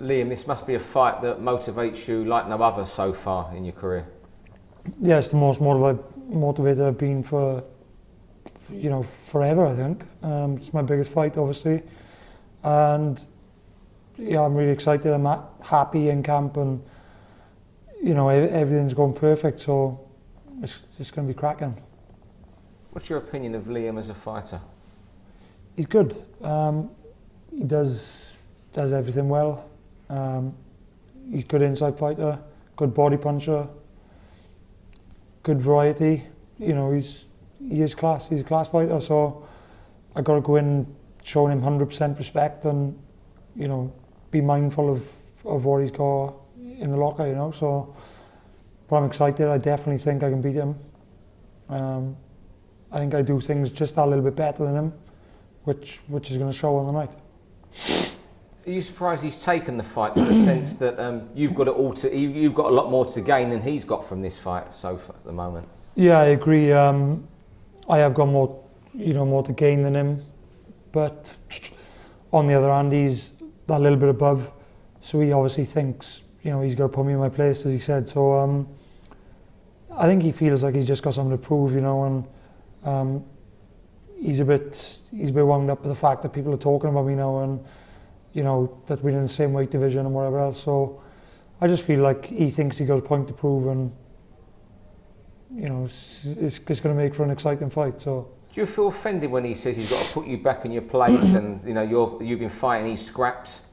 Liam, this must be a fight that motivates you like no other so far in your career. Yeah, it's the most motivated I've been for, forever, I think. It's my biggest fight, obviously. And yeah, I'm really excited. I'm happy in camp, and everything's going perfect, so it's going to be cracking. What's your opinion of Liam as a fighter? He's good. He does everything well. He's a good inside fighter, good body puncher, good variety. He is class. He's a class fighter, so I got to go in showing him 100% respect and be mindful of what he's got in the locker. So, but I'm excited. I definitely think I can beat him. I think I do things just a little bit better than him, which is going to show on the night. Are you surprised he's taken the fight, in the sense that you've got a lot more to gain than he's got from this fight so far at the moment? Yeah, I agree. I have got more to gain than him, but on the other hand, he's that little bit above, so he obviously thinks he's got to put me in my place, as he said. So I think he feels like he's just got something to prove, and he's a bit wound up with the fact that people are talking about me now, and that we're in the same weight division and whatever else. So I just feel like he thinks he got a point to prove, and it's going to make for an exciting fight. So. Do you feel offended when he says he's got to put you back in your place, and you've been fighting these scraps?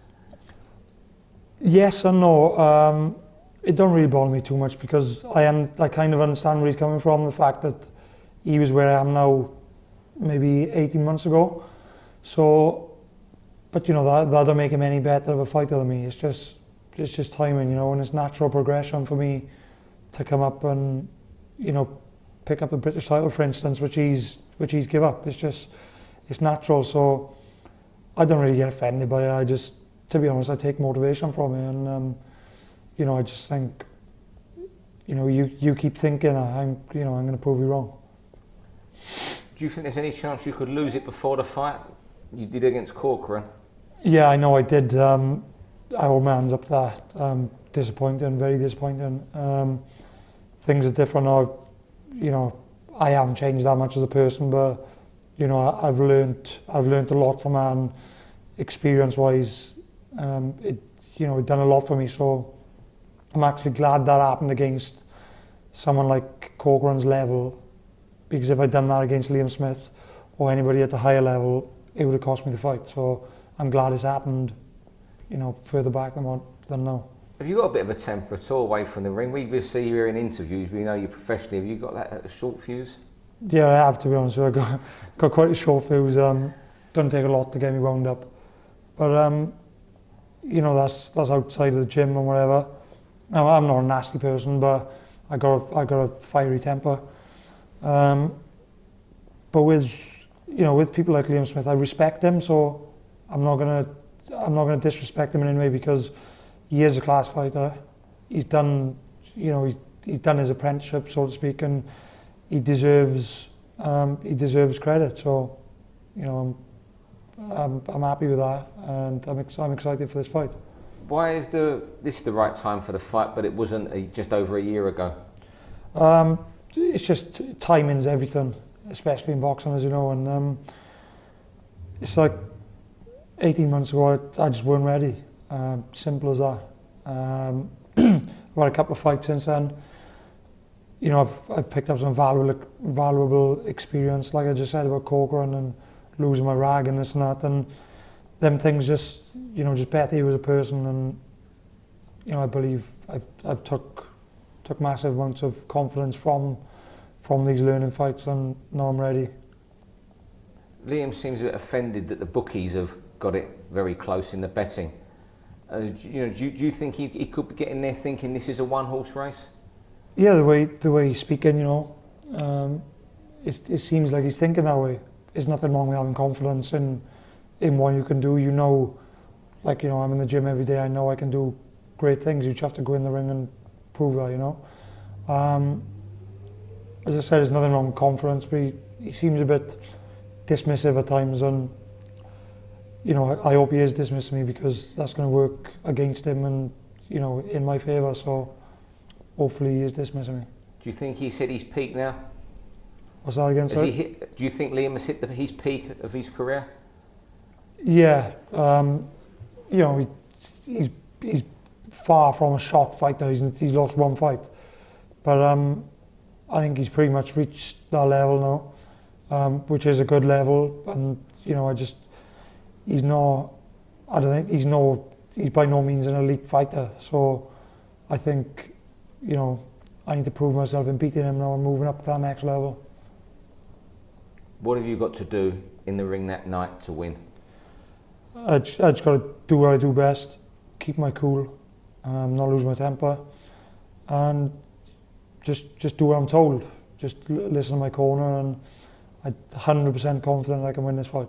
Yes and no. It don't really bother me too much, because I kind of understand where he's coming from. The fact that he was where I am now, maybe 18 months ago. So, but that don't make him any better of a fighter than me. It's just timing, and it's natural progression for me to come up and pick up a British title, for instance, which he's give up. It's natural. So I don't really get offended by it. To be honest, I take motivation from it, and I just think, you keep thinking, I'm going to prove you wrong. Do you think there's any chance you could lose it before the fight? You did against Corcoran. Yeah, I know I did. I hold my hands up to that. Disappointing, very disappointing. Things are different now. I haven't changed that much as a person, but I've learned a lot from that, and experience-wise, it done a lot for me. So I'm actually glad that happened against someone like Corcoran's level, because if I'd done that against Liam Smith or anybody at the higher level, it would have cost me the fight. So I'm glad it's happened, further back than now. Have you got a bit of a temper at all away from the ring? We see you here in interviews, we know you professionally. Have you got that short fuse? Yeah, I have, to be honest. I got quite a short fuse. Doesn't take a lot to get me wound up, but that's outside of the gym and whatever. Now, I'm not a nasty person, but I got a fiery temper. But with people like Liam Smith, I respect him, so I'm not gonna disrespect him in any way, because he is a class fighter. He's done his apprenticeship, so to speak, and he deserves credit. So, I'm happy with that, and I'm excited for this fight. Why is this the right time for the fight, but it wasn't just over a year ago? It's just timing's everything, especially in boxing, as you know, and it's like 18 months ago I just weren't ready. Simple as that. I've had a couple of fights since then. I've picked up some valuable experience, like I just said about Corcoran and losing my rag and this and that, and them things just better you as a person, and I believe I've took massive amounts of confidence from these learning fights, and now I'm ready. Liam seems a bit offended that the bookies have got it very close in the betting. Do you think he could be getting there thinking this is a one-horse race? Yeah, the way he's speaking, it seems like he's thinking that way. There's nothing wrong with having confidence in what you can do. I'm in the gym every day. I know I can do great things. You just have to go in the ring and prove that. As I said, there's nothing wrong with confidence, but he seems a bit dismissive at times, and you know, I hope he is dismissing me because that's going to work against him and, you know, in my favour. So hopefully he is dismissing me. Do you think he's hit his peak now? What's that again, sorry? Do you think Liam has hit his peak of his career? Yeah, you know, he's far from a shock fighter. He's lost one fight, but I think he's pretty much reached that level now, which is a good level. And you know, he's not. I don't think he's by no means an elite fighter. So I think, you know, I need to prove myself in beating him now and moving up to that next level. What have you got to do in the ring that night to win? I just got to do what I do best, keep my cool, not lose my temper, and just do what I'm told. Just listen to my corner, and I'm 100% confident I can win this fight.